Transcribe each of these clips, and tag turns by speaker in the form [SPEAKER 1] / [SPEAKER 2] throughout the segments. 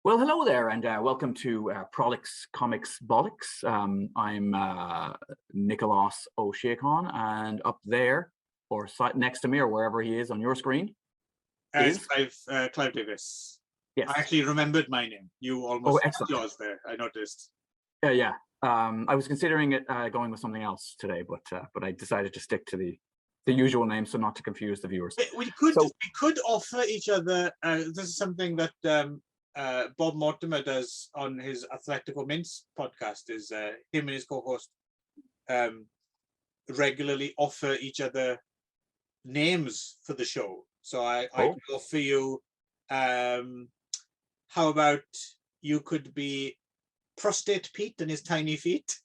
[SPEAKER 1] Well, hello there, and welcome to Prolix, Comix, Bollix. I'm Nicholas O'Sheacon, and up there, or next to me, or wherever he is on your screen, is
[SPEAKER 2] Clive Davis.
[SPEAKER 1] Yes.
[SPEAKER 2] I actually remembered my name. You almost got yours there. I noticed.
[SPEAKER 1] Yeah. I was considering going with something else today, but I decided to stick to the usual name, so not to confuse the viewers.
[SPEAKER 2] We could offer each other. This is something that Bob Mortimer does on his Athletical Mints podcast. Is him and his co-host regularly offer each other names for the show. So I could offer you. How about you could be Prostate Pete and his tiny feet?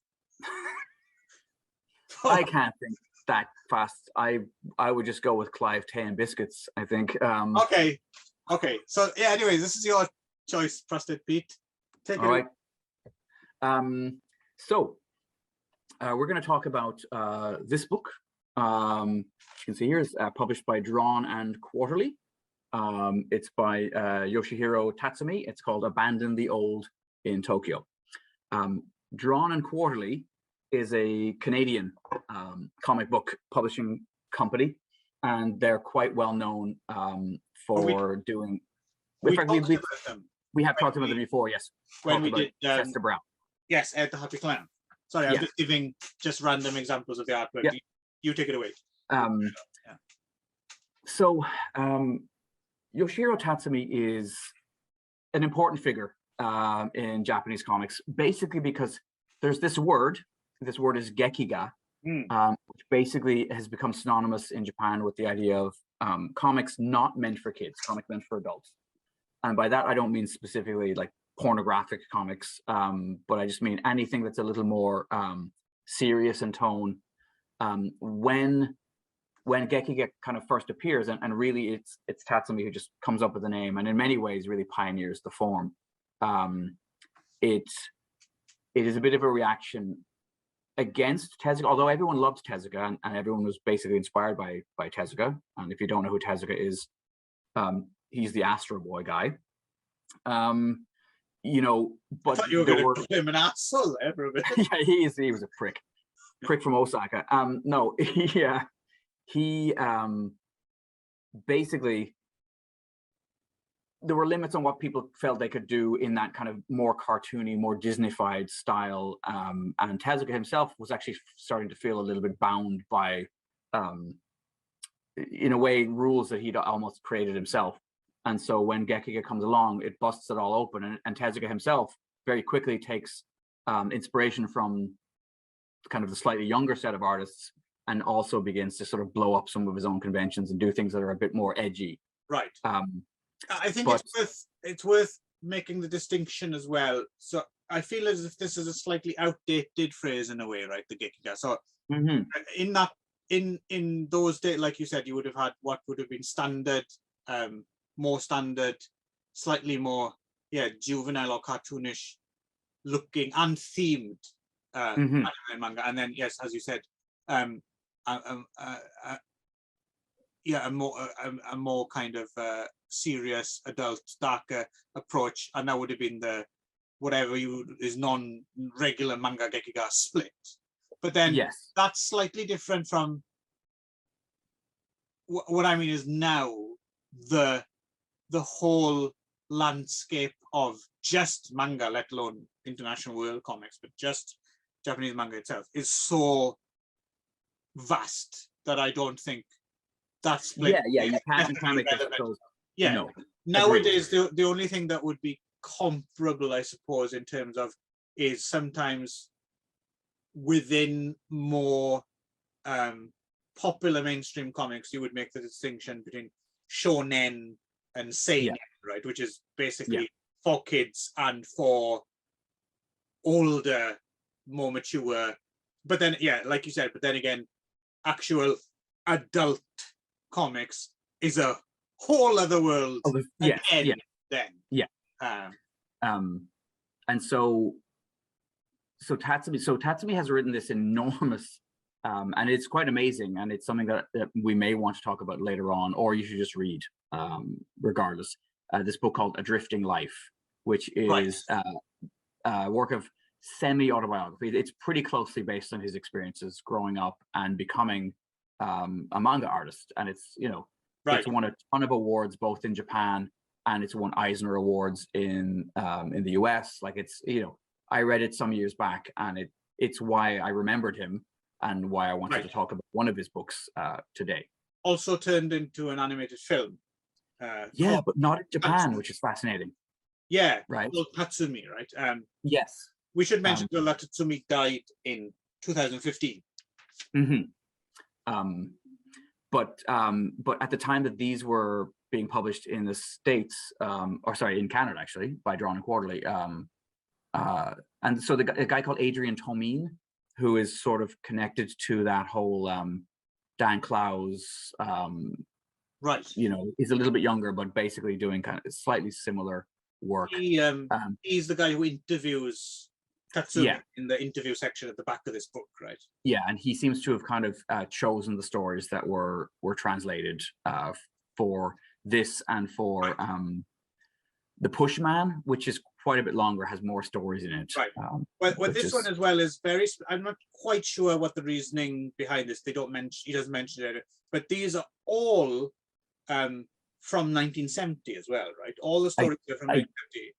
[SPEAKER 1] I can't think that fast. I would just go with Clive Tea and Biscuits, I think.
[SPEAKER 2] Okay. So yeah. Anyway, this is your choice, Prostate Pete. Take it. All right.
[SPEAKER 1] So we're going to talk about this book. You can see here is published by Drawn and Quarterly. It's by YOSHIRO TATSUMI. It's called Abandon the Old in Tokyo. Drawn and Quarterly is a Canadian comic book publishing company, and they're quite well known for doing.
[SPEAKER 2] We
[SPEAKER 1] have talked about them before, yes.
[SPEAKER 2] When we did
[SPEAKER 1] Chester Brown.
[SPEAKER 2] Yes, Ed the Happy Clown. Sorry, I'm just giving random examples of the artwork. Yeah. You take it away.
[SPEAKER 1] So Yoshiro Tatsumi is an important figure in Japanese comics, basically because there's this word. This word is gekiga, which basically has become synonymous in Japan with the idea of comics not meant for kids, comics meant for adults. And by that, I don't mean specifically like pornographic comics, but I just mean anything that's a little more serious in tone. When gekiga kind of first appears, and really it's Tatsumi who just comes up with the name, and in many ways really pioneers the form. It is a bit of a reaction against Tezuka, although everyone loves Tezuka, and everyone was basically inspired by Tezuka. And if you don't know who Tezuka is, he's the Astro Boy guy. You know, but
[SPEAKER 2] I thought you were going to call him an asshole ever.
[SPEAKER 1] Yeah, he was a prick from Osaka. No, he basically, there were limits on what people felt they could do in that kind of more cartoony, more Disney-fied style. And Tezuka himself was actually starting to feel a little bit bound by, in a way, rules that he'd almost created himself. And so when gekiga comes along, it busts it all open. And Tezuka himself very quickly takes inspiration from kind of the slightly younger set of artists, and also begins to sort of blow up some of his own conventions and do things that are a bit more edgy.
[SPEAKER 2] Right. I think it's worth making the distinction as well. So I feel as if this is a slightly outdated phrase in a way, right? The gekiga. So in that, in those days, like you said, you would have had what would have been standard, more standard, slightly more, juvenile or cartoonish looking and themed anime and manga. And then, yes, as you said, a more kind of serious, adult, darker approach, and that would have been the whatever is non-regular manga gekiga split. But then that's slightly different from what I mean is now the whole landscape of just manga, let alone international world comics, but just Japanese manga itself is so vast that I don't think that's split.
[SPEAKER 1] You can't make those. No,
[SPEAKER 2] nowadays the only thing that would be comparable, I suppose, in terms of is sometimes within more popular mainstream comics, you would make the distinction between shonen and seinen, right, which is basically for kids and for older, more mature. But then, like you said, but then again, actual adult comics is a whole other world.
[SPEAKER 1] And so Tatsumi has written this enormous and it's quite amazing, and it's something that we may want to talk about later on, or you should just read regardless. This book called A Drifting Life, which is a work of semi-autobiography. It's pretty closely based on his experiences growing up and becoming a manga artist. And it's, it's won a ton of awards both in Japan, and it's won Eisner Awards in the US. Like, it's, I read it some years back, and it's why I remembered him and why I wanted to talk about one of his books today.
[SPEAKER 2] Also turned into an animated film.
[SPEAKER 1] Yeah, but not in Japan, which is fascinating.
[SPEAKER 2] Yeah,
[SPEAKER 1] right.
[SPEAKER 2] Called Tatsumi, right?
[SPEAKER 1] Yes.
[SPEAKER 2] We should mention that Tatsumi died in 2015.
[SPEAKER 1] But at the time that these were being published in the States, in Canada actually, by Drawn and Quarterly, and so a guy called Adrian Tomine, who is sort of connected to that whole Dan Clowes, he's a little bit younger, but basically doing kind of slightly similar work.
[SPEAKER 2] He's the guy who interviews Tatsumi in the interview section at the back of this book, right? Yeah,
[SPEAKER 1] and he seems to have kind of chosen the stories that were translated for this and for the Pushman, which is quite a bit longer, has more stories in it.
[SPEAKER 2] Right. Well, this one as well is very. I'm not quite sure what the reasoning behind this. He doesn't mention it, but these are all from 1970 as well, right? All the stories are from 1970.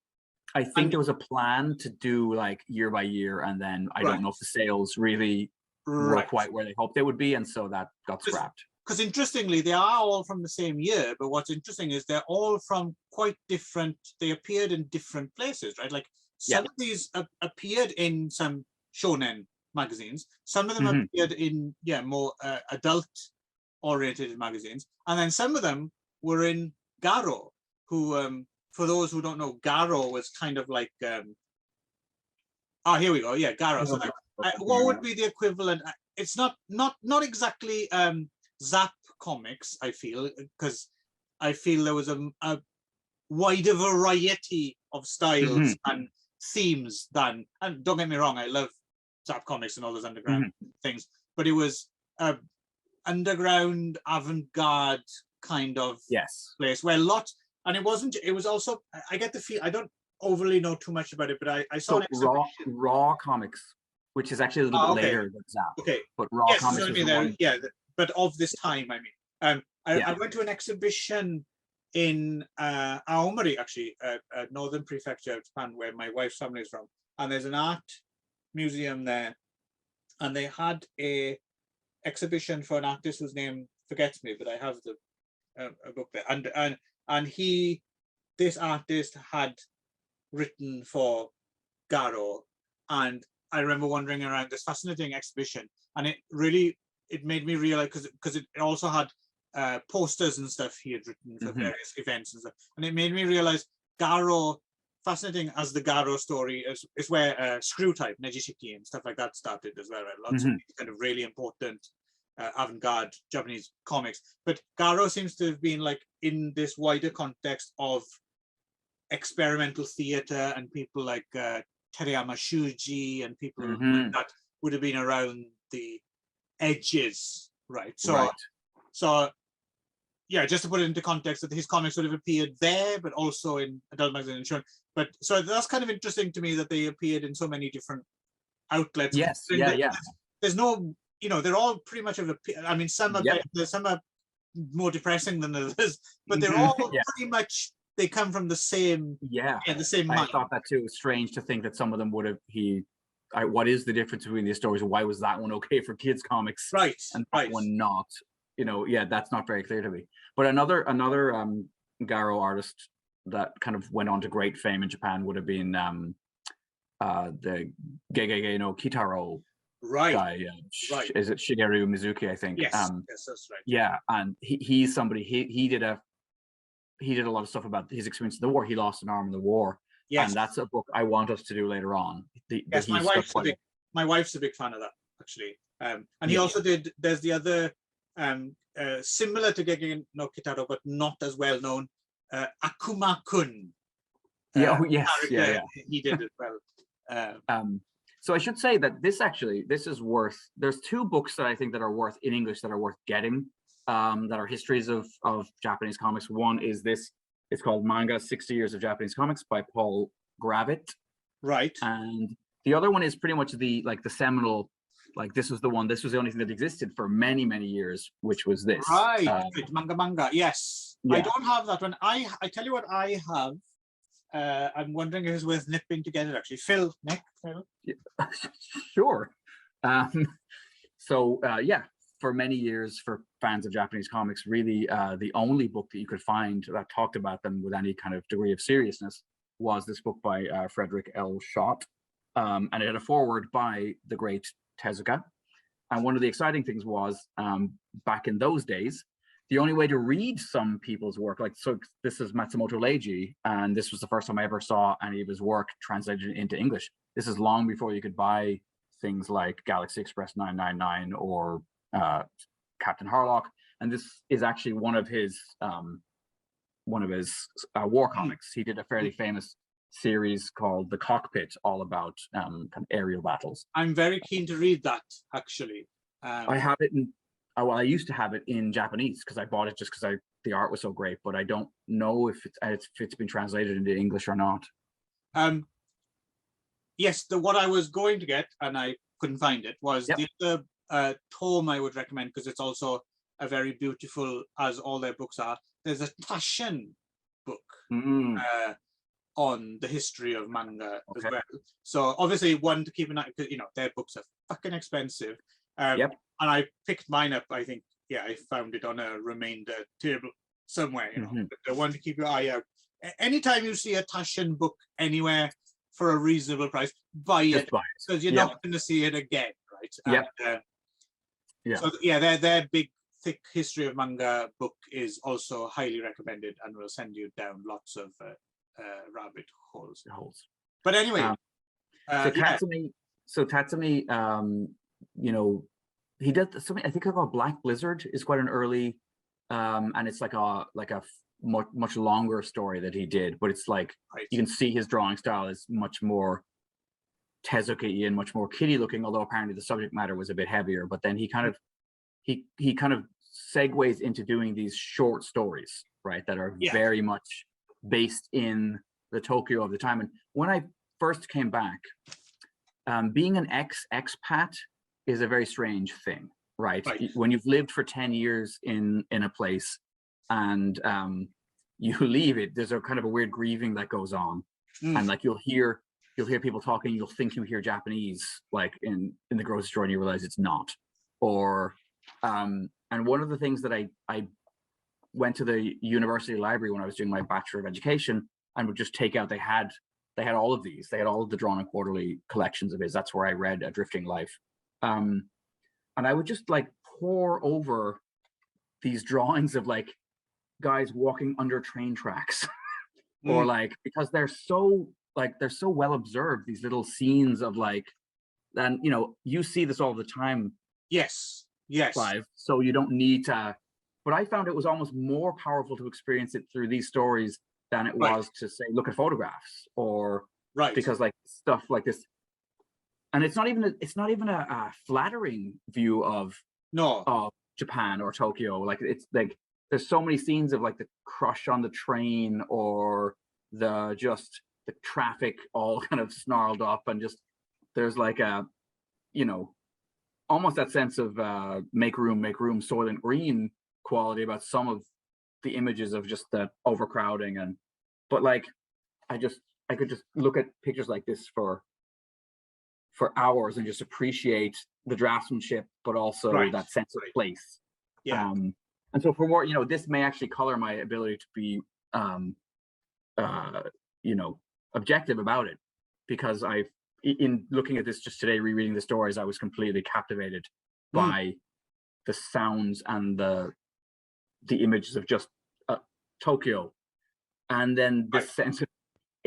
[SPEAKER 1] I think there was a plan to do like year by year, and then I don't know if the sales really were quite where they hoped they would be, and so that got scrapped.
[SPEAKER 2] Because interestingly, they are all from the same year, but what's interesting is they're all from quite different. They appeared in different places, right? Like some of these appeared in some shonen magazines. Some of them appeared in more adult-oriented magazines, and then some of them were in Garo, who. For those who don't know, Garo was kind of like, here we go. Yeah, Garo. So what would be the equivalent? It's not exactly Zap Comics, I feel, because I feel there was a wider variety of styles and themes than, and don't get me wrong, I love Zap Comics and all those underground things, but it was underground avant-garde kind of place where and it was also, I get the feel, I don't overly know too much about it, but I saw
[SPEAKER 1] Raw Comics, which is actually a little bit later than Zap.
[SPEAKER 2] Okay.
[SPEAKER 1] But Raw Comics was
[SPEAKER 2] but of this time, I mean. I went to an exhibition in Aomori, actually, Northern Prefecture of Japan, where my wife's family is from. And there's an art museum there. And they had a exhibition for an artist whose name forgets me, but I have the a book there. And this artist had written for Garo, and I remember wandering around this fascinating exhibition, and it made me realize, because it also had posters and stuff he had written for various events and stuff, and it made me realize Garo, fascinating as the Garo story is where Screw Type, Nejishiki and stuff like that started as well, right? Lots of kind of really important avant-garde Japanese comics, but Garo seems to have been like in this wider context of experimental theater, and people like Terayama Shuji and people like that would have been around the edges, right? So yeah, just to put it into context, that his comics would have appeared there, but also in adult magazine and shown. But so that's kind of interesting to me that they appeared in so many different outlets.
[SPEAKER 1] Yes,
[SPEAKER 2] There's no, they're all pretty much of a. I mean, some are more depressing than others, but they're all pretty much. They come from the same. The same mind.
[SPEAKER 1] I thought that too. It's strange to think that some of them would have. What is the difference between these stories? Why was that one okay for kids comics,
[SPEAKER 2] right,
[SPEAKER 1] and that one not? That's not very clear to me. But another Garo artist that kind of went on to great fame in Japan would have been the Gegege no Kitaro. Guy, is it Shigeru Mizuki? I think.
[SPEAKER 2] Yes, that's right.
[SPEAKER 1] Yeah, and he's somebody. He did a lot of stuff about his experience in the war. He lost an arm in the war. Yes, and that's a book I want us to do later on.
[SPEAKER 2] My wife's a big fan of that, actually. And he also did. There's the other similar to Gegege no Kitaro, but not as well known. Akuma-kun. He did it well.
[SPEAKER 1] So I should say that this is worth. There's two books that I think that are worth in English that are worth getting. That are histories of Japanese comics. One is this It's called Manga 60 Years of Japanese Comics by Paul Gravett.
[SPEAKER 2] Right.
[SPEAKER 1] And the other one is pretty much the seminal, like this was the only thing that existed for many, many years, which was this.
[SPEAKER 2] Right. Manga. Yes.
[SPEAKER 1] Yeah.
[SPEAKER 2] I don't have that one. I tell you what I have. I'm wondering if it's worth nipping together actually. Phil.
[SPEAKER 1] Yeah. Sure. So yeah, for many years, for fans of Japanese comics, really the only book that you could find that talked about them with any kind of degree of seriousness was this book by Frederick L. Schott. And it had a foreword by the great Tezuka. And one of the exciting things was, back in those days, the only way to read some people's work, like, so this is Matsumoto Leiji, and this was the first time I ever saw any of his work translated into English. This is long before you could buy things like Galaxy Express 999 or Captain Harlock. And this is actually one of his war comics. He did a fairly famous series called The Cockpit, all about kind of aerial battles.
[SPEAKER 2] I'm very keen to read that, actually.
[SPEAKER 1] I have it in, well, I used to have it in Japanese because I bought it just because the art was so great, but I don't know if it's been translated into English or not.
[SPEAKER 2] Yes, what I was going to get, and I couldn't find it, was the tome I would recommend, because it's also a very beautiful, as all their books are. There's a Taschen book on the history of manga as well. So obviously one to keep an eye, because their books are fucking expensive. And I picked mine up, I think, I found it on a remainder table somewhere, but the one to keep your eye out. Anytime you see a Taschen book anywhere for a reasonable price, buy it, because you're not going to see it again, right? So their big, thick history of manga book is also highly recommended, and will send you down lots of rabbit holes. But anyway,
[SPEAKER 1] Tatsumi, he does something I think called Black Blizzard is quite an early, and it's like a much longer story that he did, but it's like you can see his drawing style is much more Tezuka and much more kiddie looking, although apparently the subject matter was a bit heavier. But then he kind of segues into doing these short stories, right, that are very much based in the Tokyo of the time. And when I first came back, being an expat is a very strange thing, right? When you've lived for 10 years in a place and you leave it, there's a kind of a weird grieving that goes on. And like you'll hear people talking, you'll think you hear Japanese, like in the grocery store, and you realize it's not. Or and one of the things that I went to the university library when I was doing my Bachelor of Education, and would just take out, they had all of these, they had all of the Drawn and Quarterly collections of his. That's where I read A Drifting Life. And I would just like pore over these drawings of like guys walking under train tracks or like, because they're so well observed, these little scenes of like, and you see this all the time. Yes, Clive, so you don't need to, but I found it was almost more powerful to experience it through these stories than it was to say look at photographs, or because like stuff like this, and it's not even a flattering view of Japan or Tokyo. Like it's like there's so many scenes of like the crush on the train, or the traffic all kind of snarled up, and just there's like a almost that sense of make room, Soylent Green quality about some of the images of just the overcrowding. And but like I could just look at pictures like this for hours and just appreciate the draftsmanship, but also that sense of place. And so for more, this may actually color my ability to be objective about it, because in looking at this just today, rereading the stories, I was completely captivated by the sounds and the images of just Tokyo, and then this sense of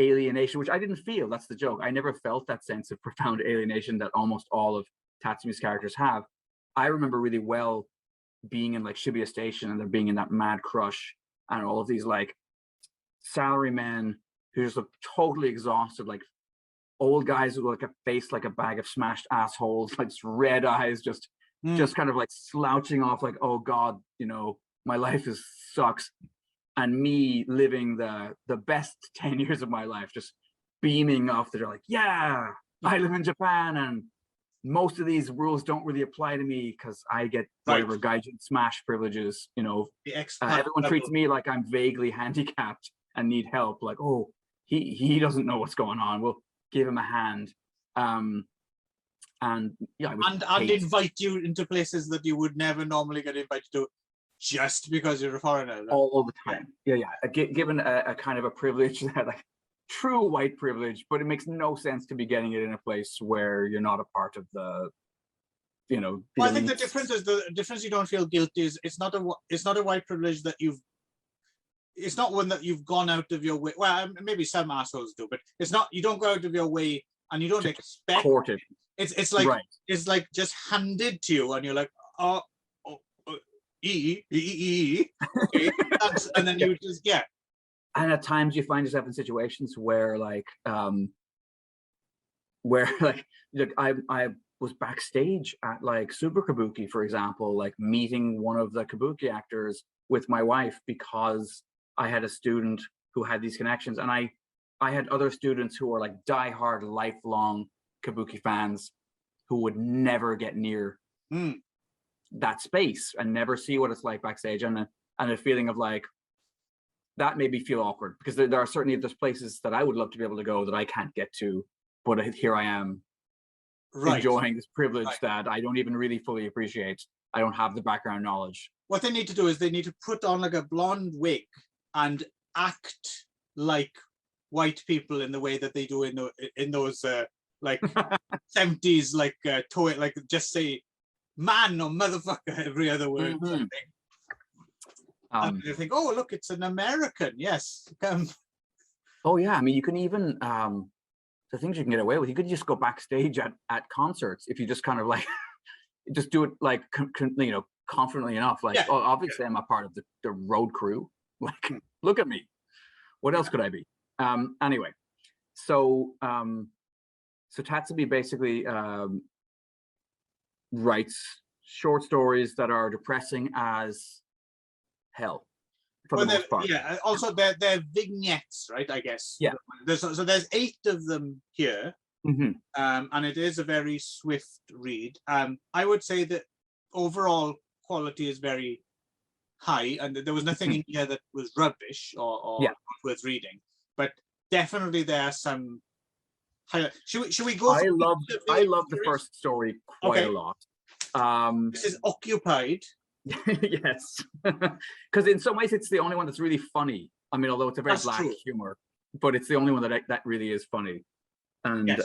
[SPEAKER 1] alienation, which I didn't feel. That's the joke. I never felt that sense of profound alienation that almost all of Tatsumi's characters have. I remember really well being in like Shibuya Station, and they're being in that mad crush, and all of these like salarymen who just look totally exhausted, like old guys with like a face like a bag of smashed assholes, like red eyes, just kind of like slouching off, like, oh God, my life sucks. and me living the best 10 years of my life, just beaming off the door, like, yeah, I live in Japan, and most of these rules don't really apply to me because I get whatever Gaijin Smash privileges, you know. Everyone treats me like I'm vaguely handicapped and need help. Like, oh, he doesn't know what's going on. We'll give him a hand. And yeah,
[SPEAKER 2] and invite you into places that you would never normally get invited to, just because you're a foreigner.
[SPEAKER 1] All the time. Yeah. Given a kind of a privilege that, like, true white privilege, but it makes no sense to be getting it in a place where you're not a part of the, you know.
[SPEAKER 2] Well, I think the difference you don't feel guilty is it's not a white privilege that it's not one that you've gone out of your way. Well, maybe some assholes do, but it's not. You don't go out of your way, and you don't expect.
[SPEAKER 1] Courted.
[SPEAKER 2] It's like it's like just handed to you, and you're like, okay, and then you just
[SPEAKER 1] And at times you find yourself in situations where like I was backstage at like Super Kabuki, for example, like meeting one of the Kabuki actors with my wife because I had a student who had these connections, and I had other students who were like diehard, lifelong Kabuki fans who would never get near that space and never see what it's like backstage, and a feeling of like, that made me feel awkward, because there are certainly there's places that I would love to be able to go that I can't get to, but here I am enjoying this privilege that I don't even really fully appreciate. I don't have the background knowledge.
[SPEAKER 2] What they need to do is they need to put on like a blonde wig and act like white people in the way that they do in those like 70s like toy, like just say man or motherfucker every other word. And they think, oh look, it's an American. Yes.
[SPEAKER 1] Oh yeah, I mean, you can even the things you can get away with, you could just go backstage at concerts if you just kind of like just do it like you know, confidently enough, like, oh, obviously I'm a part of the road crew, like, look at me, what else could I be? Anyway, so Tatsumi basically writes short stories that are depressing as hell for the most part.
[SPEAKER 2] Yeah, also they're vignettes, right? I guess.
[SPEAKER 1] Yeah.
[SPEAKER 2] There's 8 of them here, and it is a very swift read. I would say that overall quality is very high, and there was nothing in here that was rubbish or not worth reading. But definitely there are some. Should we go?
[SPEAKER 1] I love the first story quite a lot.
[SPEAKER 2] This is Occupied.
[SPEAKER 1] Yes, because in some ways it's the only one that's really funny. I mean, although it's a very black humor, but it's the only one that really is funny. And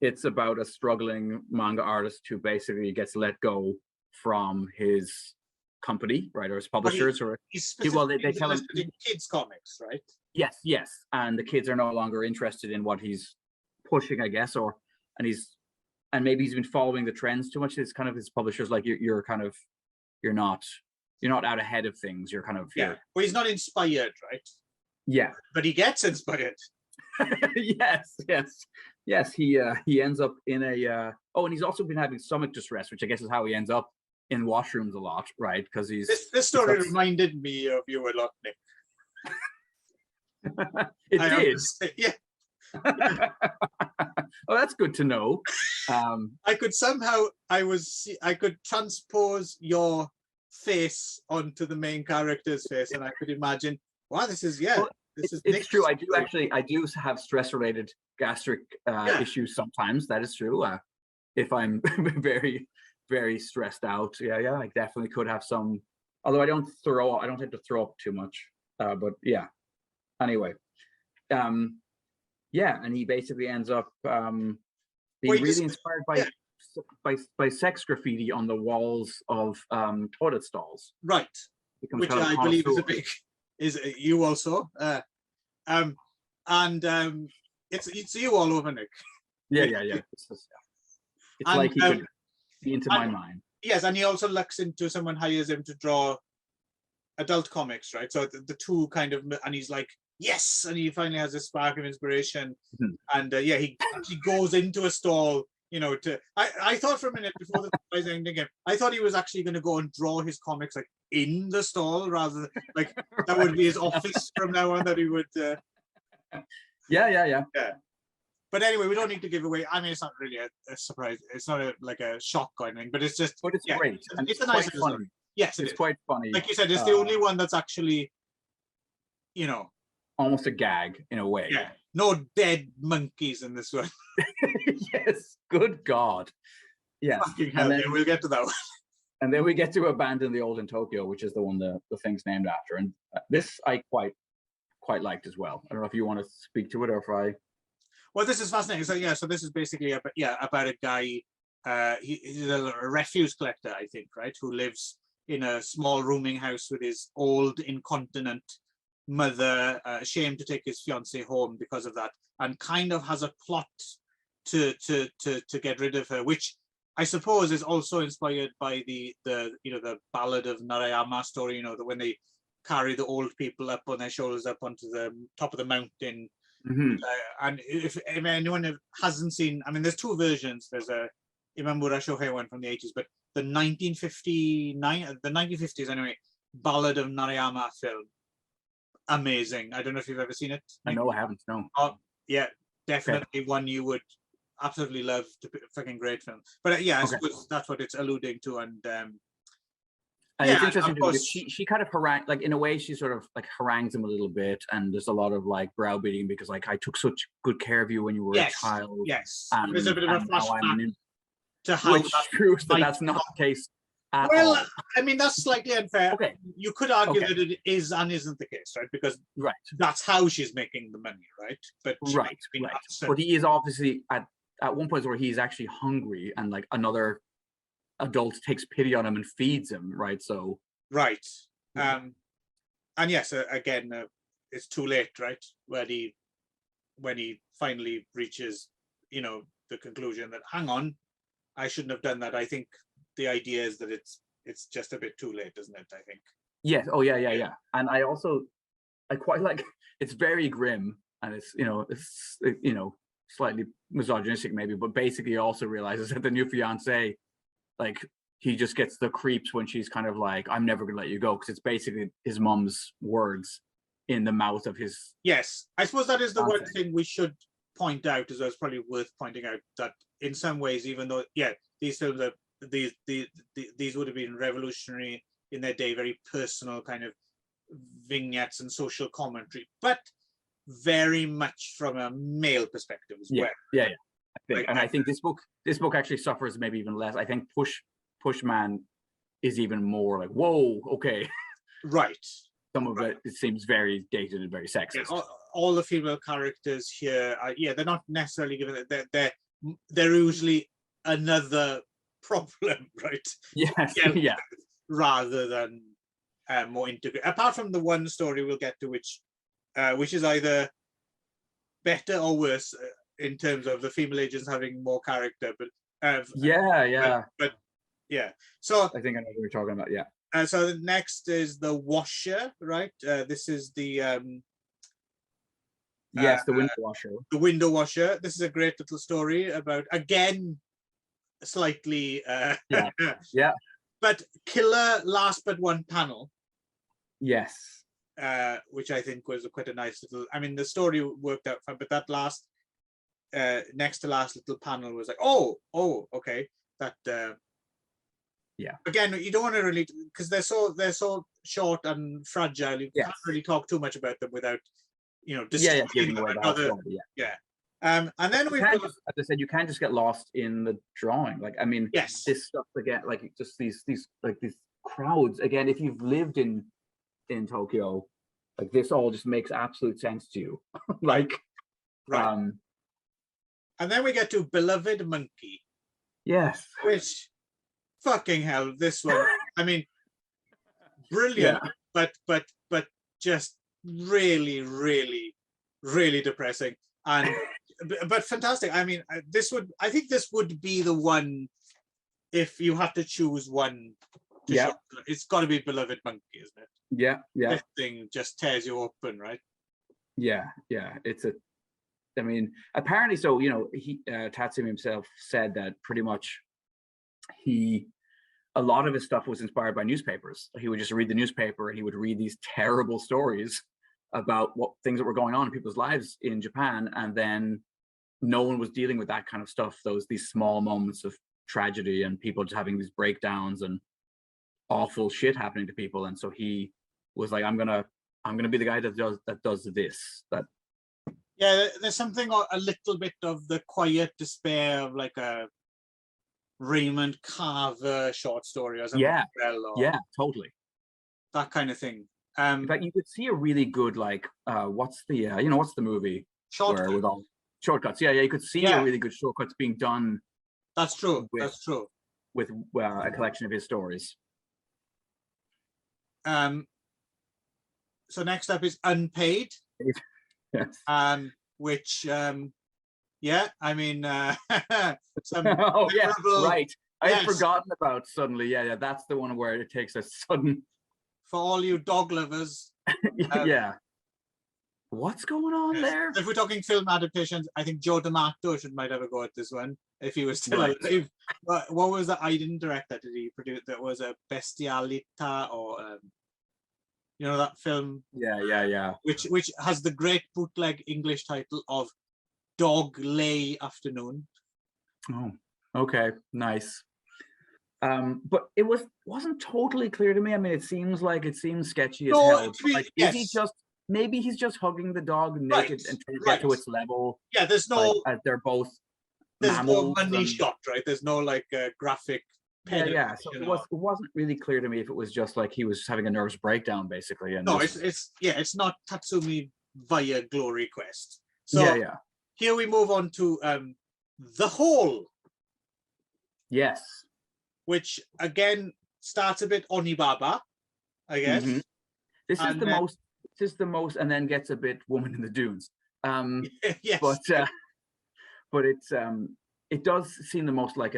[SPEAKER 1] it's about a struggling manga artist who basically gets let go from his company, right, or his publishers, they tell him
[SPEAKER 2] kids comics, right?
[SPEAKER 1] Yes, and the kids are no longer interested in what he's pushing, I guess, and maybe he's been following the trends too much. It's kind of his publishers like, you're not out ahead of things. You're kind of
[SPEAKER 2] well, he's not inspired, right?
[SPEAKER 1] Yeah,
[SPEAKER 2] but he gets inspired.
[SPEAKER 1] yes. He ends up in a and he's also been having stomach distress, which I guess is how he ends up in washrooms a lot, right? Because this
[SPEAKER 2] story reminded me of you a lot, Nick.
[SPEAKER 1] It did.
[SPEAKER 2] Yeah.
[SPEAKER 1] Oh, that's good to know.
[SPEAKER 2] I could transpose your face onto the main character's face, and I could imagine, wow, this is
[SPEAKER 1] it's true. I do have stress-related gastric issues sometimes. That is true. If I'm very, very stressed out, I definitely could have some. Although I don't tend to throw up too much. But yeah. Anyway, and he basically ends up being really inspired by sex graffiti on the walls of toilet stalls.
[SPEAKER 2] Right. Which I believe is you also. It's you all over, Nick.
[SPEAKER 1] Yeah. It's like he could be into my mind.
[SPEAKER 2] Yes, and he also looks into, someone hires him to draw adult comics, right? So the two kind of, and he's like, yes, and he finally has a spark of inspiration. And he goes into a stall you know, I thought for a minute before the surprise ending game, I thought he was actually going to go and draw his comics like in the stall rather than like that would be his office from now on, that he would.
[SPEAKER 1] Yeah.
[SPEAKER 2] But anyway, we don't need to give away. I mean, it's not really a surprise. It's not like a shock or anything, but it's just.
[SPEAKER 1] But it's great. And
[SPEAKER 2] it's a nice
[SPEAKER 1] quite funny.
[SPEAKER 2] story. Yes,
[SPEAKER 1] it's quite funny.
[SPEAKER 2] Like you said, it's the only one that's actually, you know,
[SPEAKER 1] almost a gag in a way.
[SPEAKER 2] Yeah. No dead monkeys in this one.
[SPEAKER 1] Yes. Good God. Yeah.
[SPEAKER 2] And then we'll get to that one.
[SPEAKER 1] And then we get to Abandon the Old in Tokyo, which is the one the thing's named after. And this I quite liked as well. I don't know if you want to speak to it or if I.
[SPEAKER 2] Well, this is fascinating. So yeah, so this is basically about a guy. He's a refuse collector, I think, right? Who lives in a small rooming house with his old incontinent mother, ashamed to take his fiancée home because of that, and kind of has a plot to get rid of her, which I suppose is also inspired by the Ballad of Narayama story. You know, that when they carry the old people up on their shoulders up onto the top of the mountain.
[SPEAKER 1] Mm-hmm.
[SPEAKER 2] And if anyone hasn't seen, I mean, there's two versions. There's a Imamura Shohei one from the 80s, but the 1950s anyway, Ballad of Narayama film, amazing. I don't know if you've ever seen it.
[SPEAKER 1] I know I haven't. No.
[SPEAKER 2] Oh, yeah, definitely one you would absolutely love. Fucking great film. But yeah, I suppose that's what it's alluding to. And
[SPEAKER 1] it's interesting because she kind of like in a way she sort of like harangues him a little bit, and there's a lot of like browbeating because like I took such good care of you when you were a child.
[SPEAKER 2] Yes,
[SPEAKER 1] there's
[SPEAKER 2] a bit of a flashback to how
[SPEAKER 1] which proves that that's not the case.
[SPEAKER 2] Well,
[SPEAKER 1] all.
[SPEAKER 2] I mean that's slightly unfair.
[SPEAKER 1] Okay,
[SPEAKER 2] you could argue that it is and isn't the case, right? Because that's how she's making the money, right? But
[SPEAKER 1] But he is obviously at one point where he's actually hungry, and like another adult takes pity on him and feeds him, right? So
[SPEAKER 2] and yes, again, it's too late, right? When he finally reaches, you know, the conclusion that hang on, I shouldn't have done that. I think the idea is that it's just a bit too late, isn't it? I think.
[SPEAKER 1] Yes. Oh yeah. And I quite like, it's very grim, and it's slightly misogynistic maybe, but basically he also realizes that the new fiance, like, he just gets the creeps when she's kind of like, I'm never gonna let you go, because it's basically his mom's words in the mouth of his.
[SPEAKER 2] Yes, I suppose that is the one thing we should point out, as well. It's probably worth pointing out that in some ways, even though these films are these would have been revolutionary in their day, very personal kind of vignettes and social commentary, but very much from a male perspective as well.
[SPEAKER 1] Yeah. I think this book actually suffers maybe even less. I think Pushman is even more like, whoa, okay.
[SPEAKER 2] Right.
[SPEAKER 1] Some of it seems very dated and very sexist.
[SPEAKER 2] Yeah, all the female characters here are, they're not necessarily given it. They're usually another problem, right?
[SPEAKER 1] Yes. Yeah.
[SPEAKER 2] Rather than more integrated. Apart from the one story we'll get to, which is either better or worse in terms of the female agents having more character, but but so
[SPEAKER 1] I think I know what we're talking about.
[SPEAKER 2] So the next is the Washer, right? This is the
[SPEAKER 1] the window washer.
[SPEAKER 2] The window washer. This is a great little story about, again, slightly but killer last but one panel.
[SPEAKER 1] Yes.
[SPEAKER 2] Which I think was quite a nice little, I mean, the story worked out fine, but that last next to last little panel was like, okay, that again, you don't want to really, because they're so short and fragile, you can't really talk too much about them without, you know,
[SPEAKER 1] giving away the whole story.
[SPEAKER 2] And then we,
[SPEAKER 1] as I said, you can't just get lost in the drawing. Like, I mean, this stuff again, like just these crowds again. If you've lived in Tokyo, like this all just makes absolute sense to you. Like,
[SPEAKER 2] and then we get to Beloved Monkey.
[SPEAKER 1] Yes.
[SPEAKER 2] Which, fucking hell, this one. I mean, brilliant, but just really, really, really depressing, and but fantastic. I mean, I think this would be the one if you had to choose one. It's got to be Beloved Monkey, isn't it? Yeah. This thing just tears you open, right?
[SPEAKER 1] Yeah. It's I mean, apparently, so he Tatsumi himself said that pretty much a lot of his stuff was inspired by newspapers. He would just read the newspaper and he would read these terrible stories about what things that were going on in people's lives in Japan, and then no one was dealing with that kind of stuff. These small moments of tragedy and people just having these breakdowns and awful shit happening to people. And so he was like, I'm gonna be the guy that does this.
[SPEAKER 2] Yeah, there's something a little bit of the quiet despair of like a Raymond Carver short story or something.
[SPEAKER 1] Yeah, totally.
[SPEAKER 2] That kind of thing.
[SPEAKER 1] In fact, you could see a really good what's the movie
[SPEAKER 2] Shortcut.
[SPEAKER 1] with all Shortcuts? Yeah, you could see a really good Shortcuts being done.
[SPEAKER 2] That's true. That's true.
[SPEAKER 1] With a collection of his stories.
[SPEAKER 2] So next up is Unpaid.
[SPEAKER 1] Yes.
[SPEAKER 2] Which I mean some
[SPEAKER 1] oh yeah, right. I had
[SPEAKER 2] yes.
[SPEAKER 1] forgotten about suddenly. Yeah, that's the one where it takes a sudden.
[SPEAKER 2] For all you dog lovers.
[SPEAKER 1] Yeah. What's going on there?
[SPEAKER 2] If we're talking film adaptations, I think Joe D'Amato might have a go at this one if he was still alive. What was that? I didn't direct that. Did he produce? That was a Bestialita or that film?
[SPEAKER 1] Yeah.
[SPEAKER 2] Which has the great bootleg English title of Dog Lay Afternoon.
[SPEAKER 1] Oh, okay, nice. But it wasn't totally clear to me. I mean, it seems sketchy as hell. Like, yes. Is he just maybe he's just hugging the dog naked and trying to get to its level?
[SPEAKER 2] Yeah, there's no.
[SPEAKER 1] They're both.
[SPEAKER 2] There's no money shot, right? There's no like graphic.
[SPEAKER 1] Yeah. So it wasn't really clear to me if it was just like he was having a nervous breakdown, basically. And
[SPEAKER 2] no, it's not Tatsumi via Glory Quest. So here we move on to The Hole.
[SPEAKER 1] Yes.
[SPEAKER 2] Which again starts a bit Onibaba, I guess.
[SPEAKER 1] Mm-hmm. This is the most, and then gets a bit Woman in the Dunes.
[SPEAKER 2] Yes.
[SPEAKER 1] But it does seem the most like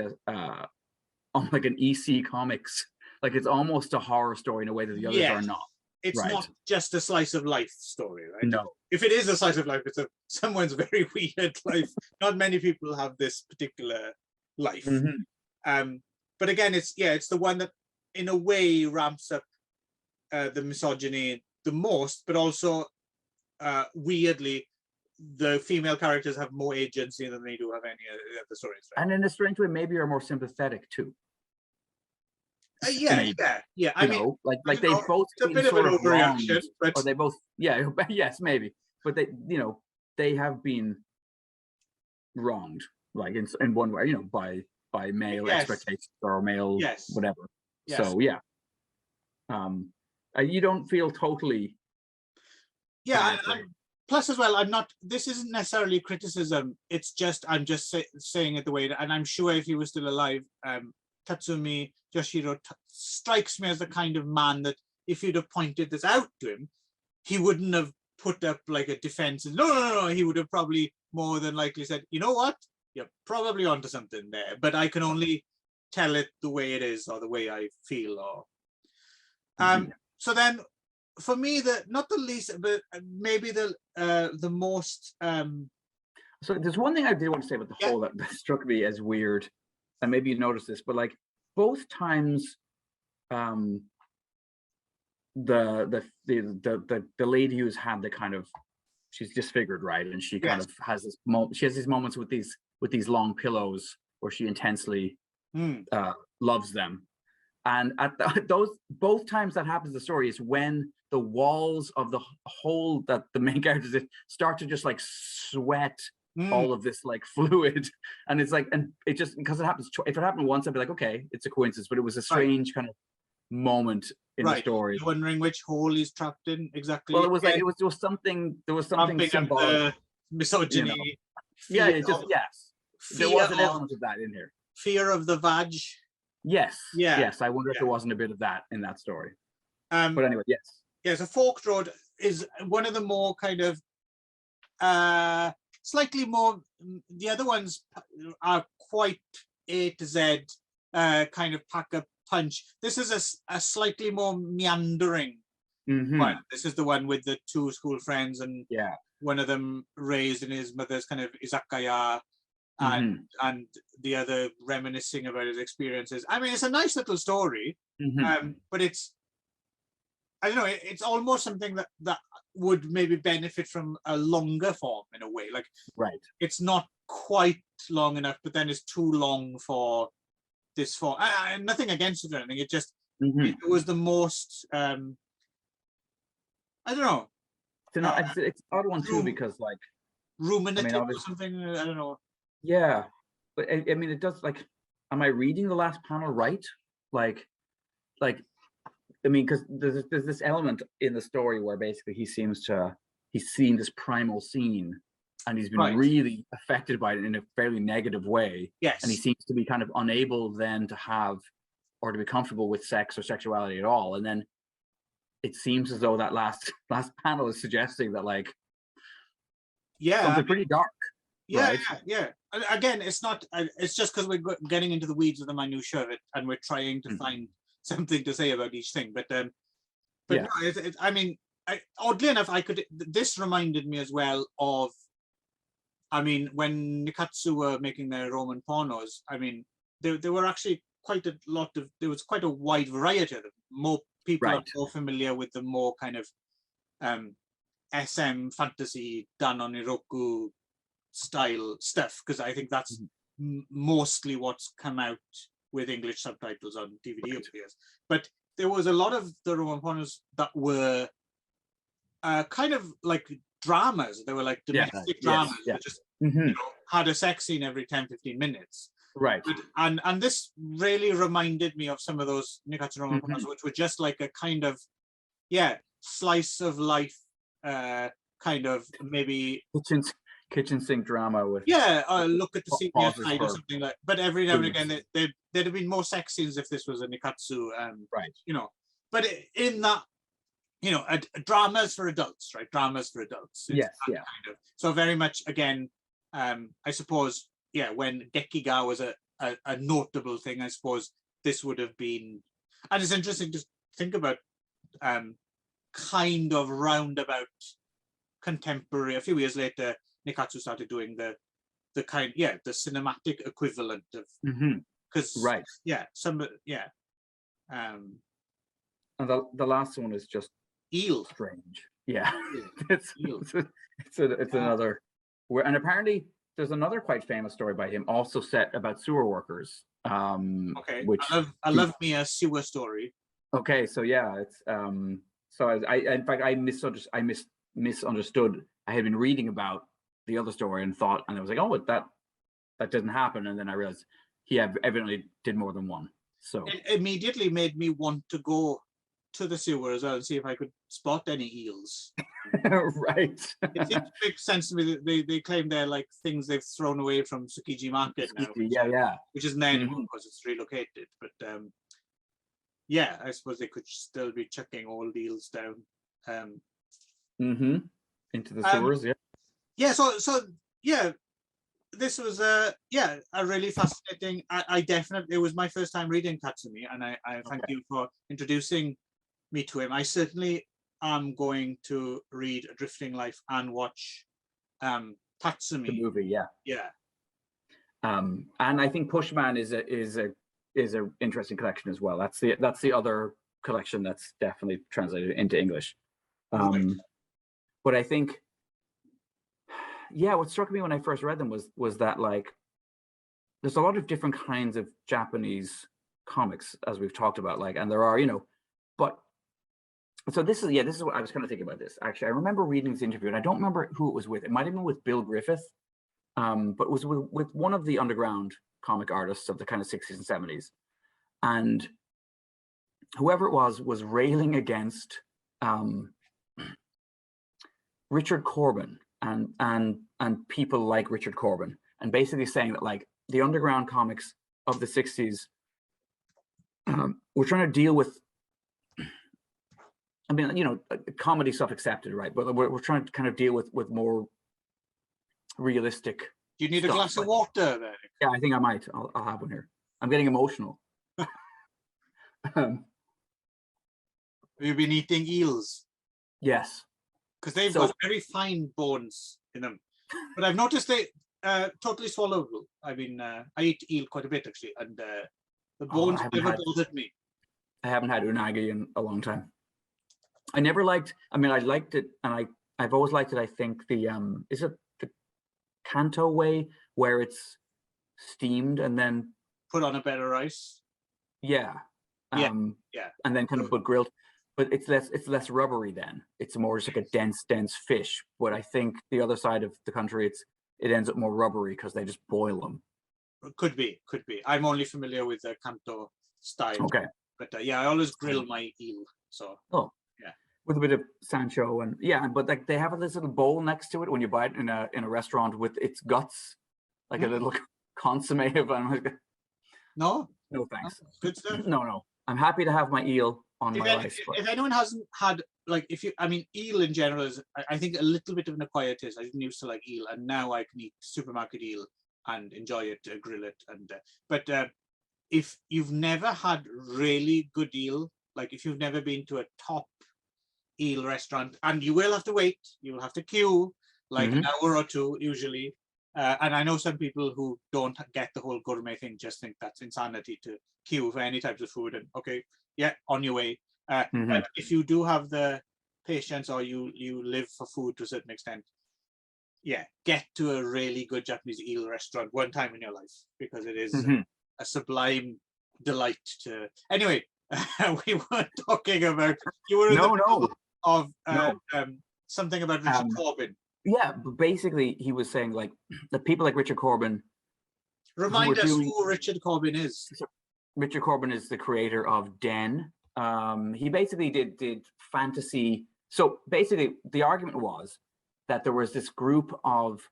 [SPEAKER 1] like an EC Comics. Like it's almost a horror story in a way that the others are not.
[SPEAKER 2] It's not just a slice of life story, right?
[SPEAKER 1] No.
[SPEAKER 2] If it is a slice of life, it's someone's very weird life. Not many people have this particular life.
[SPEAKER 1] Mm-hmm.
[SPEAKER 2] But again, it's the one that in a way ramps up the misogyny the most, but also weirdly, the female characters have more agency than they do have any of the stories. Right?
[SPEAKER 1] And in a strange way, maybe are more sympathetic too.
[SPEAKER 2] Yeah. I mean,
[SPEAKER 1] like they both.
[SPEAKER 2] It's a bit of an overreaction, but
[SPEAKER 1] or they both. Yeah. Yes, maybe. But they have been wronged, like in one way, by male expectations or male whatever. Yes. So you don't feel totally.
[SPEAKER 2] Yeah. Plus, as well, this isn't necessarily criticism. It's just I'm just saying it the way that, and I'm sure if he was still alive, Tatsumi Yoshiro strikes me as the kind of man that if you'd have pointed this out to him, he wouldn't have put up like a defense. No. He would have probably more than likely said, you know what, you're probably onto something there, but I can only tell it the way it is or the way I feel. Or so then. For me, not the least, but maybe the most.
[SPEAKER 1] So there's one thing I did want to say about The Hole that struck me as weird, and maybe you noticed this, but like both times, the lady who's had the kind of, she's disfigured, right, and she kind of has this moment. She has these moments with these long pillows where she intensely loves them. And at those both times that happens in the story is when the walls of the hole that the main characters in start to just like sweat all of this like fluid, and it's like, and it just, because it happens, if it happened once I'd be like, okay, it's a coincidence, but it was a strange kind of moment in the story.
[SPEAKER 2] You're wondering which hole he's trapped in exactly.
[SPEAKER 1] Well, it was like there was something symbolic,
[SPEAKER 2] misogyny.
[SPEAKER 1] It just there was an element of that in here.
[SPEAKER 2] Fear of the vag.
[SPEAKER 1] Yes. I wonder if there wasn't a bit of that in that story. But anyway,
[SPEAKER 2] so Forked Road is one of the more kind of slightly more. The other ones are quite A to Z kind of pack a punch. This is a slightly more meandering one. This is the one with the two school friends, and
[SPEAKER 1] Yeah.
[SPEAKER 2] one of them raised in his mother's kind of izakaya, and the other reminiscing about his experiences. I mean, it's a nice little story, but it's, I don't know, it's almost something that would maybe benefit from a longer form in a way. Like, it's not quite long enough, but then it's too long for this form. Nothing against it or anything. It just, it was the most, I don't know.
[SPEAKER 1] It's an odd one too, because like
[SPEAKER 2] ruminative or something. I don't know.
[SPEAKER 1] Yeah, but I mean, it does, like, am I reading the last panel right? Like, I mean, because there's this element in the story where basically he's seen this primal scene, and he's been really affected by it in a fairly negative way.
[SPEAKER 2] Yes.
[SPEAKER 1] And he seems to be kind of unable then to have or to be comfortable with sex or sexuality at all. And then it seems as though that last panel is suggesting that, like, something pretty dark.
[SPEAKER 2] Yeah, yeah. Again, it's not. It's just because we're getting into the weeds of the minutiae of it, and we're trying to find something to say about each thing. But yeah. No, I mean, oddly enough, this reminded me as well of, I mean, when Nikatsu were making their Roman pornos, I mean, there were actually quite a lot of, there was quite a wide variety of them. More people are more familiar with the more kind of SM fantasy done on Iroku style stuff, because I think that's mostly what's come out with English subtitles on DVD over the years. But there was a lot of the Roman pornos that were kind of like dramas. They were like domestic dramas that just had a sex scene every 10-15 minutes.
[SPEAKER 1] Right.
[SPEAKER 2] And this really reminded me of some of those Nikatsu Roman pornos, which were just like a kind of, slice of life, kind of maybe
[SPEAKER 1] kitchen sink drama with
[SPEAKER 2] look at the sepia side or something like. But every now and again, there'd have been more sex scenes if this was a Nikatsu, you know. But in that, you know, dramas for adults, right? Dramas for adults. It's kind of, so very much again, I suppose, when gekiga was a notable thing, I suppose this would have been, and it's interesting to think about, kind of roundabout contemporary. A few years later, Nikatsu started doing the kind, the cinematic equivalent of, because
[SPEAKER 1] and the last one is just
[SPEAKER 2] eel
[SPEAKER 1] strange. It's another where, and apparently there's another quite famous story by him also set about sewer workers. Which
[SPEAKER 2] I love me a sewer story.
[SPEAKER 1] Okay, so it's so I in fact I misunderstood. I had been reading about the other story and thought, and I was like, oh, that didn't happen, and then I realized he evidently did more than one. So
[SPEAKER 2] it immediately made me want to go to the sewer as well and see if I could spot any eels.
[SPEAKER 1] Right.
[SPEAKER 2] It seems to make sense to me that they claim they're like things they've thrown away from Tsukiji Market now. Which isn't there anymore because it's relocated. But I suppose they could still be chucking old eels down.
[SPEAKER 1] Into the sewers,
[SPEAKER 2] this was a really fascinating. I definitely, it was my first time reading Tatsumi, and I thank you for introducing me to him. I certainly am going to read A Drifting Life and watch Tatsumi,
[SPEAKER 1] the movie. And I think Pushman is a interesting collection as well. That's the other collection that's definitely translated into English. But I think, what struck me when I first read them was that, like, there's a lot of different kinds of Japanese comics, as we've talked about, like, and there are, but so this is what I was kind of thinking about this. Actually, I remember reading this interview, and I don't remember who it was with. It might have been with Bill Griffith, but it was with one of the underground comic artists of the kind of 60s and 70s. And whoever it was railing against Richard Corbin and people like Richard Corbin, and basically saying that, like, the underground comics of the 60s were trying to deal with, I mean, comedy stuff accepted, right? But we're trying to kind of deal with more realistic.
[SPEAKER 2] Do you need a glass of water there?
[SPEAKER 1] Yeah, I think I might. I'll have one here. I'm getting emotional.
[SPEAKER 2] Have you been eating eels?
[SPEAKER 1] Yes.
[SPEAKER 2] Because they've
[SPEAKER 1] So-
[SPEAKER 2] got very fine bones in them. But I've noticed they totally swallowable. I mean, I eat eel quite a bit actually, and the bones
[SPEAKER 1] haven't
[SPEAKER 2] never
[SPEAKER 1] had-
[SPEAKER 2] bothered me.
[SPEAKER 1] I haven't had unagi in a long time. I never liked, I mean, I liked it, and I've always liked it. I think the, is it the Kanto way, where it's steamed and then,
[SPEAKER 2] Put on a bed of rice.
[SPEAKER 1] yeah.
[SPEAKER 2] Yeah,
[SPEAKER 1] Um,
[SPEAKER 2] yeah.
[SPEAKER 1] And then kind of but grilled, but it's less rubbery then. It's more just like a dense fish. But I think the other side of the country, it ends up more rubbery because they just boil them.
[SPEAKER 2] Could be. I'm only familiar with the Kanto style.
[SPEAKER 1] Okay.
[SPEAKER 2] But yeah, I always grill my eel. So
[SPEAKER 1] Oh.
[SPEAKER 2] Yeah.
[SPEAKER 1] With a bit of Sancho and yeah, but like they have this little bowl next to it when you buy it in a restaurant with its guts, like a little consomme of. I'm like,
[SPEAKER 2] no,
[SPEAKER 1] no thanks.
[SPEAKER 2] good stuff.
[SPEAKER 1] No. I'm happy to have my eel on my rice.
[SPEAKER 2] If anyone hasn't had, like, I mean, eel in general is, I think, a little bit of an acquired taste. I didn't used to like eel, and now I can eat supermarket eel and enjoy it, grill it. And but if you've never had really good eel, like if you've never been to a top eel restaurant, and you will have to wait, you will have to queue like an hour or two usually. And I know some people who don't get the whole gourmet thing, just think that's insanity to queue for any types of food. And okay, yeah, on your way. But if you do have the patience, or you live for food to a certain extent, yeah, get to a really good Japanese eel restaurant one time in your life, because it is a sublime delight to. Anyway, we were talking about, you were in the middle of something about Richard Corbin.
[SPEAKER 1] Yeah, but basically he was saying like the people like Richard Corbin.
[SPEAKER 2] Remind us who Richard Corbin is.
[SPEAKER 1] Richard Corbin is the creator of Den. He basically did fantasy. So basically the argument was that there was this group of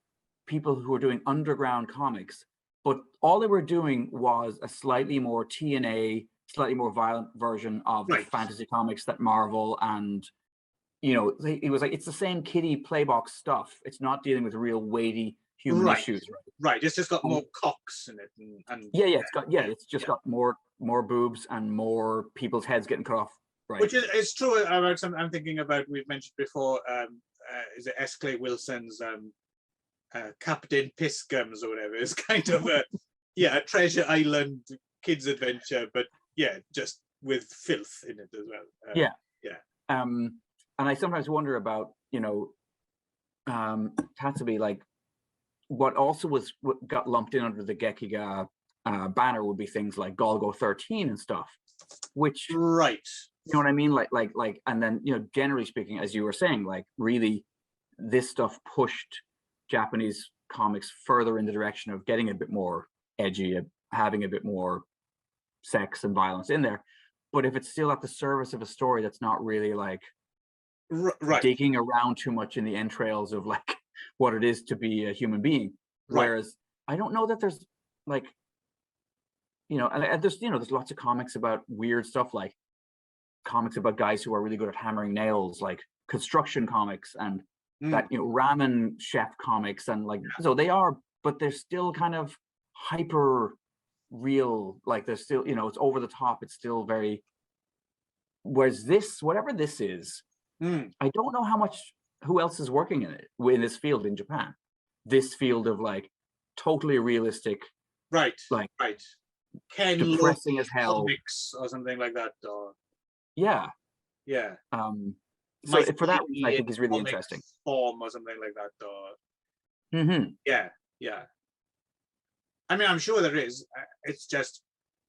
[SPEAKER 1] people who were doing underground comics, but all they were doing was a slightly more TNA, slightly more violent version of the fantasy comics that Marvel and, you know, it was like, it's the same kiddie playbox stuff. It's not dealing with real weighty human issues.
[SPEAKER 2] Right. It's just got more cocks in it. And
[SPEAKER 1] it's just got more boobs and more people's heads getting cut off. Right.
[SPEAKER 2] Which is true about something I'm thinking about. We've mentioned before. Is it S. Clay Wilson's Captain Pisgums or whatever? It's kind of a Treasure Island kids adventure, but yeah, just with filth in it as well.
[SPEAKER 1] And I sometimes wonder about, you know, Tatsumi, like what got lumped in under the Gekiga banner would be things like Golgo 13 and stuff, which you know what I mean? Like, and then, you know, generally speaking, as you were saying, like really this stuff pushed Japanese comics further in the direction of getting a bit more edgy, having a bit more sex and violence in there. But if it's still at the service of a story that's not really like digging around too much in the entrails of like what it is to be a human being. Whereas I don't know that there's like, you know, and there's lots of comics about weird stuff, like comics about guys who are really good at hammering nails, like construction comics and that, you know, ramen chef comics, and like so they are, but they're still kind of hyper real, like they're still, you know, it's over the top, it's still very, whereas this, whatever this is, I don't know who else is working in it, in this field in Japan, this field of like totally realistic,
[SPEAKER 2] Ken
[SPEAKER 1] depressing as hell
[SPEAKER 2] comics or something like that, or
[SPEAKER 1] so for that reason, I think is really interesting.
[SPEAKER 2] Form or something like that, or I mean, I'm sure there is. It's just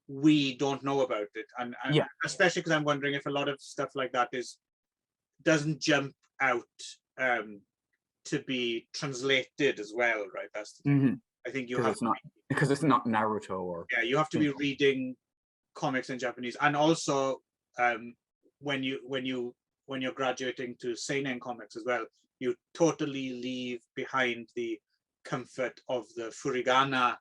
[SPEAKER 2] we don't know about it, and especially because I'm wondering if a lot of stuff like that doesn't jump out to be translated as well, right? That's the thing. I think you have
[SPEAKER 1] because it's not Naruto or
[SPEAKER 2] you have to be reading comics in Japanese, and also when you're graduating to seinen comics as well, you totally leave behind the comfort of the furigana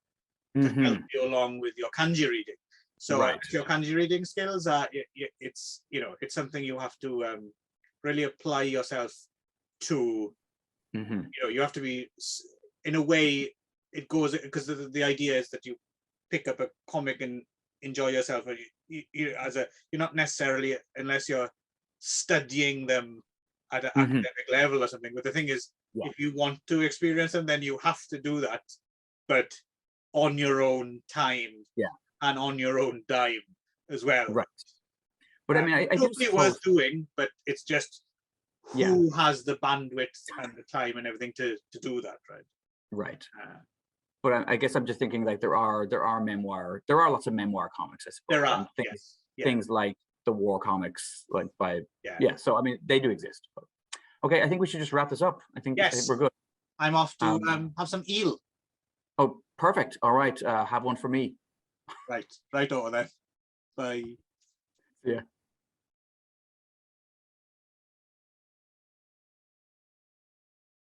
[SPEAKER 2] to help you along with your kanji reading. So if your kanji reading skills are, it's, you know, it's something you have to really apply yourself to. You know, you have to be, in a way, it goes, because the idea is that you pick up a comic and enjoy yourself, or you're not necessarily, unless you're studying them at an
[SPEAKER 1] Mhm.
[SPEAKER 2] academic level or something. But the thing is,
[SPEAKER 1] Yeah.
[SPEAKER 2] if you want to experience them, then you have to do that, but on your own time,
[SPEAKER 1] Yeah.
[SPEAKER 2] and on your own dime as well.
[SPEAKER 1] Right. But I mean, I do
[SPEAKER 2] totally
[SPEAKER 1] suppose,
[SPEAKER 2] worth doing, but it's just
[SPEAKER 1] Yeah.
[SPEAKER 2] who has the bandwidth and the time and everything to do that, right?
[SPEAKER 1] right.
[SPEAKER 2] Uh,
[SPEAKER 1] But I guess I'm just thinking like there are lots of memoir comics, I suppose.
[SPEAKER 2] there
[SPEAKER 1] and
[SPEAKER 2] are,
[SPEAKER 1] things,
[SPEAKER 2] yes, yeah,
[SPEAKER 1] things like the war comics, like by
[SPEAKER 2] yeah.
[SPEAKER 1] So I mean, they do exist. But, okay, I think we should just wrap this up. I think
[SPEAKER 2] Yes.
[SPEAKER 1] we're good.
[SPEAKER 2] I'm off to
[SPEAKER 1] Um,
[SPEAKER 2] have some eel.
[SPEAKER 1] Oh, perfect. All right, have one for me.
[SPEAKER 2] Right over then. Bye.
[SPEAKER 1] Yeah.